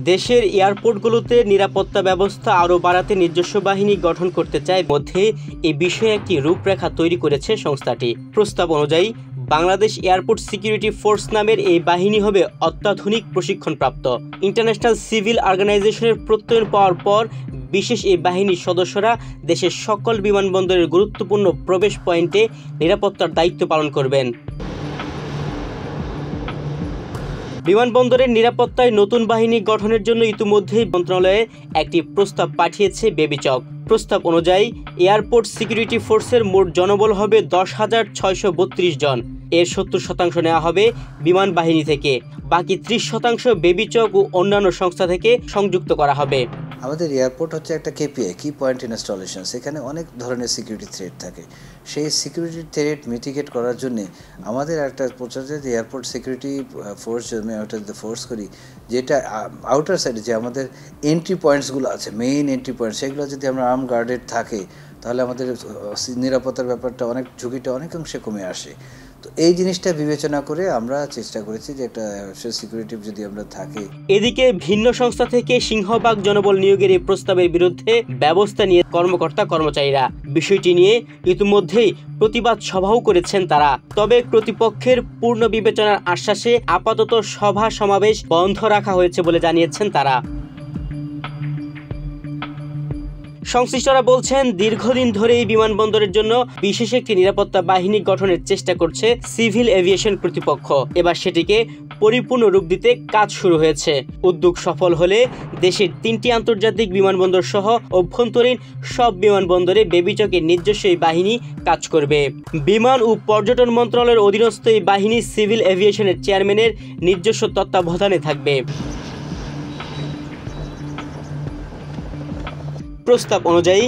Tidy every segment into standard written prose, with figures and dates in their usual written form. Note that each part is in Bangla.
দেশের এয়ারপোর্টগুলোতে নিরাপত্তা ব্যবস্থা আরও বাড়াতে নিজস্ব বাহিনী গঠন করতে চায় মধ্যে এ বিষয়ে একটি রূপরেখা তৈরি করেছে সংস্থাটি। প্রস্তাব অনুযায়ী বাংলাদেশ এয়ারপোর্ট সিকিউরিটি ফোর্স নামের এই বাহিনী হবে অত্যাধুনিক প্রশিক্ষণপ্রাপ্ত। ইন্টারন্যাশনাল সিভিল অর্গানাইজেশনের প্রত্যয়ন পাওয়ার পর বিশেষ এই বাহিনীর সদস্যরা দেশের সকল বিমানবন্দরের গুরুত্বপূর্ণ প্রবেশ পয়েন্টে নিরাপত্তার দায়িত্ব পালন করবেন। বিমানবন্দরের নিরাপত্তায় নতুন বাহিনী গঠনের জন্য ইতিমধ্যেই মন্ত্রণালয়ে একটি প্রস্তাব পাঠিয়েছে বেবিচক। প্রস্তাব অনুযায়ী এয়ারপোর্ট সিকিউরিটি ফোর্সের মোট জনবল হবে 10,632 জন। এর 70% নেওয়া হবে বিমান বাহিনী থেকে, বাকি 30% বেবিচক ও অন্যান্য সংস্থা থেকে সংযুক্ত করা হবে। আমাদের এয়ারপোর্ট হচ্ছে একটা কেপিআই, কি পয়েন্ট ইনস্টলেশন। সেখানে অনেক ধরনের সিকিউরিটি থ্রেট থাকে। সেই সিকিউরিটি থ্রেট মিটিগেট করার জন্য আমাদের একটা প্রচারে এয়ারপোর্ট সিকিউরিটি ফোর্স ফোর্স করি, যেটা আউটার সাইডে যে আমাদের এন্ট্রি পয়েন্টসগুলো আছে, মেইন এন্ট্রি পয়েন্ট, সেগুলো যদি আমরা আর্ম গার্ডেড থাকে তাহলে আমাদের নিরাপত্তার ব্যাপারটা ঝুঁকিটা অনেকাংশে কমে আসে। তো এই জিনিসটা বিবেচনা করে আমরা চেষ্টা করেছি যে একটা সিকিউরিটি যদি আমরা থাকি। এদিকে ভিন্ন সংস্থা থেকে সিংহভাগ জনবল নিয়োগের এই প্রস্তাবের বিরুদ্ধে ব্যবস্থা নিয়ে কর্মচারীরা বিষয়টি নিয়ে ইতিমধ্যেই প্রতিবাদ সভাও করেছেন তারা। তবে কর্তৃপক্ষের পূর্ণ বিবেচনার আশ্বাসে আপাতত সভা সমাবেশ বন্ধ রাখা হয়েছে বলে জানিয়েছেন তারা। সংশ্লিষ্টরা বলছেন, দীর্ঘদিন ধরে এই বিমানবন্দরের জন্য বিশেষ একটি নিরাপত্তা বাহিনী গঠনের চেষ্টা করছে সিভিল এভিয়েশন কর্তৃপক্ষ। এবার সেটিকে পরিপূর্ণ রূপ দিতে কাজ শুরু হয়েছে। উদ্যোগ সফল হলে দেশের 3টি আন্তর্জাতিক বিমানবন্দর সহ অভ্যন্তরীণ সব বিমানবন্দরে বেবিচকের নিজস্ব এই বাহিনী কাজ করবে। বিমান ও পর্যটন মন্ত্রণালয়ের অধীনস্থ এই বাহিনী সিভিল এভিয়েশনের চেয়ারম্যানের নিজস্ব তত্ত্বাবধানে থাকবে। প্রস্তাব অনুযায়ী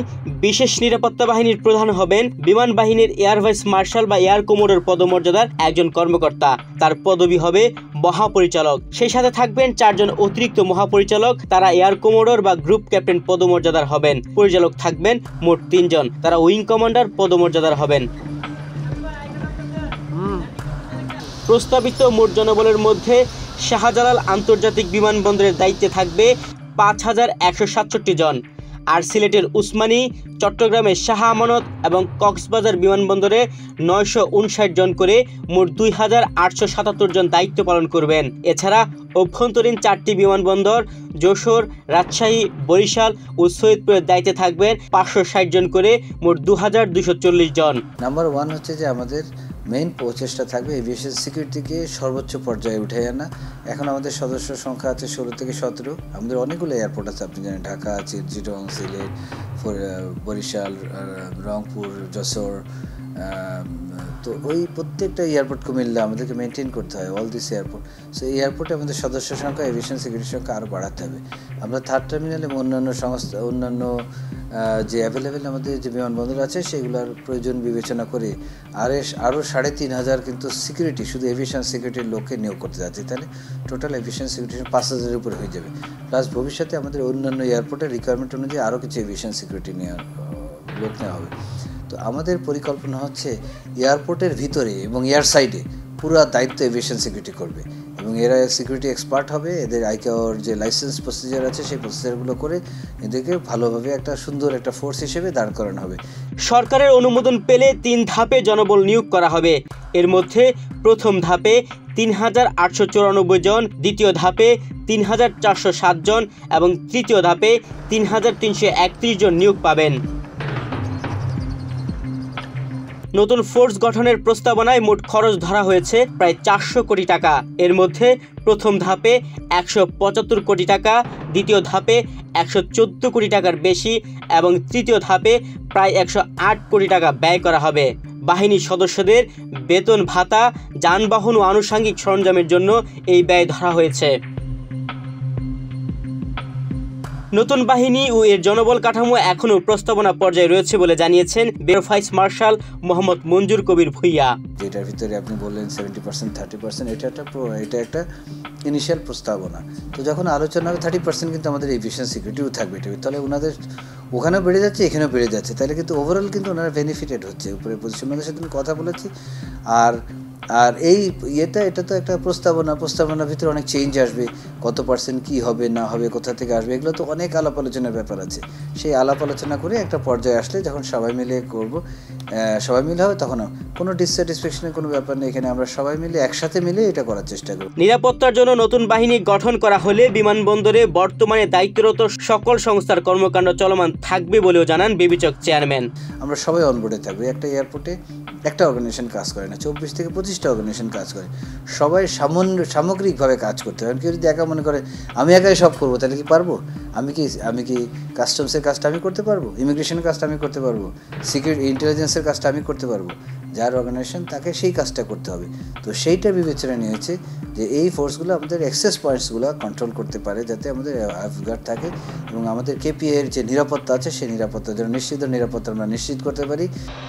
বিশেষ নিরাপত্তা বাহিনীর প্রধান হবেন বিমান বাহিনীর এয়ার ভাইস মার্শাল বা এয়ার কমোডোর পদমর্যাদার একজন কর্মকর্তা। তার পদবি হবে মহাপরিচালক। সেই সাথে থাকবেন 4 জন অতিরিক্ত মহাপরিচালক, তারা এয়ার কমোডোর বা গ্রুপ ক্যাপ্টেন পদমর্যাদার হবেন। পরিচালক থাকবেন মোট 3 জন, তারা উইং কমান্ডার পদমর্যাদার হবেন। প্রস্তাবিত মোট জনবলের মধ্যে শাহজালাল আন্তর্জাতিক বিমানবন্দরের দায়িত্বে থাকবে 5,167 জন, আর সিলেটের উসমানী, চট্টগ্রামের শাহ আমানত এবং কক্সবাজার বিমানবন্দরে 959 জন করে মোট 2,877 জন দায়িত্ব পালন করবেন। এছাড়া অভ্যন্তরীণ 4টি বিমানবন্দর যশোর, রাজশাহী, বরিশাল ও সৈয়দপুরের দায়িত্বে থাকবেন 560 জন করে মোট 2,240 জন। নাম্বার 1 হচ্ছে যে আমাদের মেইন প্রচেষ্টা থাকবে এভিয়েশন সিকিউরিটিকে সর্বোচ্চ পর্যায়ে উঠে আনা। এখন আমাদের সদস্য সংখ্যা আছে 16 থেকে 17। আমাদের অনেকগুলো এয়ারপোর্ট আছে, আপনি জানেন, ঢাকা আছে, চিটং, সিলেট, বরিশাল, রংপুর, যশোর। তো ওই প্রত্যেকটা এয়ারপোর্টকে মিললে আমাদেরকে মেনটেন করতে হয় অল দিস এয়ারপোর্ট। সো এই এয়ারপোর্টে আমাদের সদস্য সংখ্যা, এভিয়েশন সিকিউরিটির সংখ্যা আরও বাড়াতে হবে। আমরা 3rd টার্মিনালে অন্যান্য যে অ্যাভেলেবেল আমাদের যে বিমানবন্দর আছে সেগুলোর প্রয়োজন বিবেচনা করে আরও 3,500 কিন্তু সিকিউরিটি, শুধু এভিয়েশন সিকিউরিটির লোককে নিয়োগ করতে যাচ্ছে। তাহলে টোটাল এভিয়েশন সিকিউরিটি 5,000-এর উপরে হয়ে যাবে। প্লাস ভবিষ্যতে আমাদের অন্যান্য এয়ারপোর্টের রিকোয়ারমেন্ট অনুযায়ী আরও কিছু এভিয়েশন সিকিউরিটি লোক নেওয়া হবে। তো আমাদের পরিকল্পনা হচ্ছে এয়ারপোর্টের ভিতরে এবং এয়ার সাইডে পুরো দায়িত্ব এভিয়েশন সিকিউরিটি করবে, এবং এরা সিকিউরিটি এক্সপার্ট হবে। এদের আইকাওর যে লাইসেন্স প্রসিজার আছে সেই প্রসিজারগুলো করে এদেরকে ভালোভাবে একটা সুন্দর একটা ফোর্স হিসেবে দাঁড় করানো হবে। সরকারের অনুমোদন পেলে 3 ধাপে জনবল নিয়োগ করা হবে। এর মধ্যে প্রথম ধাপে 3,894 জন, দ্বিতীয় ধাপে 3,407 জন এবং তৃতীয় ধাপে 3,331 জন নিয়োগ পাবেন। নতুন ফোর্স গঠনের প্রস্তাবনায় মোট খরচ ধরা হয়েছে প্রায় 400 কোটি টাকা। এর মধ্যে প্রথম ধাপে 175 কোটি টাকা, দ্বিতীয় ধাপে 114 কোটি টাকার বেশি এবং তৃতীয় ধাপে প্রায় 108 কোটি টাকা ব্যয় করা হবে। বাহিনীর সদস্যদের বেতন ভাতা, যানবাহন ও আনুষঙ্গিক সরঞ্জামের জন্য এই ব্যয় ধরা হয়েছে। নতুন বাহিনী ও এর জনবল কাঠামো এখনও প্রস্তাবনা পর্যায়ে রয়েছে বলে জানিয়েছেন এয়ার ভাইস মার্শাল মোহাম্মদ মঞ্জুর কবির ভূঁইয়া। যেটার ভিতরে আপনি বললেন 70%, 30%, এটা একটা ইনিশিয়াল প্রস্তাবনা। তো যখন আলোচনা হবে 30% কিন্তু আমাদের এভিয়েশন সিকিউরিটিও থাকবে। তাহলে ওনাদের ওখানেও বেড়ে যাচ্ছে, এখানেও বেড়ে যাচ্ছে, তাহলে কিন্তু ওভারঅল কিন্তু ওনারা বেনিফিটেড হচ্ছে। উপরে পজিশন ওনাদের সাথে আমি কথা বলেছি। আর আর এই এটা তো একটা প্রস্তাবনার ভিতরে অনেক চেঞ্জ আসবে, কত পার্সেন্ট কী হবে না হবে, কোথা থেকে আসবে, এগুলো তো অনেক আলাপ আলোচনার ব্যাপার আছে। সেই আলাপ আলোচনা করে একটা পর্যায়ে আসলে যখন সবাই মিলে করব, সবাই মিলে হবে, তখন কোনো ডিসস্যাটিসফ্যাকশনের কোনো ব্যাপার নেই। এখানে আমরা সবাই মিলে একসাথে মিলে এটা করার চেষ্টা করব। নিরাপত্তার জন্য নতুন বাহিনী গঠন করা হলে বিমানবন্দরে বর্তমানে দায়িত্বরত সকল সংস্থার কর্মকাণ্ড চলমান থাকবে বলেও জানান বিবেচক চেয়ারম্যান। আমরা সবাই অনবোর্ডে থাকবো। একটা এয়ারপোর্টে একটা অর্গানাইজেশন কাজ করে না, 24 থেকে 25টা অর্গানাইজেশন কাজ করে। সবাই সামগ্রিকভাবে কাজ করতে হবে। কেউ যদি একা মনে করে আমি একাই সব করবো, তাহলে কি পারবো? আমি কি কাস্টমসের কাজটা আমি করতে পারবো? ইমিগ্রেশনের কাজটা আমি করতে পারবো? সিকিউরিটি ইন্টেলিজেন্সের কাজটা আমি করতে পারবো? যার অর্গানাইজেশন তাকে সেই কাজটা করতে হবে। তো সেইটা বিবেচনা নিয়েছে যে এই ফোর্সগুলো আমাদের অ্যাক্সেস পয়েন্টসগুলো কন্ট্রোল করতে পারে, যাতে আমাদের অ্যাফগার্ড থাকে এবং আমাদের কেপিআই এর যে নিরাপত্তা আছে সেই নিরাপত্তা যেন নিশ্চিত আমরা নিশ্চিত করতে পারি।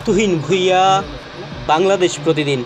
তুহিন ভুইয়া, বাংলাদেশ প্রতিদিন।